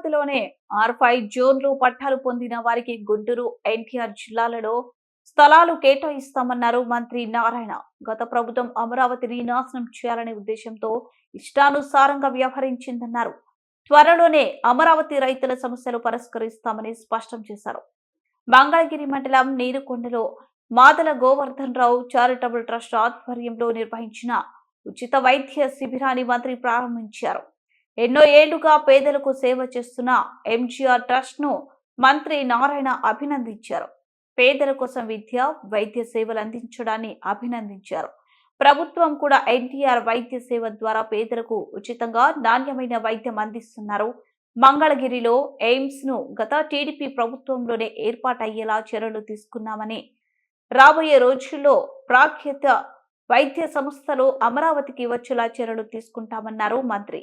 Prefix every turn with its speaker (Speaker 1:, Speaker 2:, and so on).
Speaker 1: అమరావతిలోనే R5 జోన్లు పట్టాలు పొందిన వారికి గుంటూరు, ఎన్టీఆర్ జిల్లాలలో స్థలాలు కేటాయిస్తామన్నారు మంత్రి నారాయణ. గత ప్రభుత్వం అమరావతిని నాశనం చేయాలనే ఉద్దేశంతో ఇష్టానుసారంగా వ్యవహరించిందన్నారు. త్వరలోనే అమరావతి రైతుల సమస్యలు పరిష్కరిస్తామని స్పష్టం చేశారు. మంగళగిరి మండలం నీరుకొండలో మాదల గోవర్ధన్ రావు చారిటబుల్ ట్రస్ట్ ఆధ్వర్యంలో నిర్వహించిన ఉచిత వైద్య శిబిరాన్ని మంత్రి ప్రారంభించారు. ఎన్నో ఏళ్లుగా పేదలకు సేవ చేస్తున్న ఎంజీఆర్ ట్రస్ట్ ను మంత్రి నారాయణ అభినందించారు. పేదల కోసం విద్య, వైద్య సేవలు అందించడాన్ని అభినందించారు. ప్రభుత్వం కూడా ఎన్టీఆర్ వైద్య సేవ ద్వారా పేదలకు ఉచితంగా నాణ్యమైన వైద్యం అందిస్తున్నారు. మంగళగిరిలో ఎయిమ్స్ ను గత టీడీపీ ప్రభుత్వంలోనే ఏర్పాటయ్యేలా చర్యలు తీసుకున్నామని, రాబోయే రోజుల్లో ప్రాఖ్యాత వైద్య సంస్థలు అమరావతికి వచ్చేలా చర్యలు తీసుకుంటామన్నారు మంత్రి.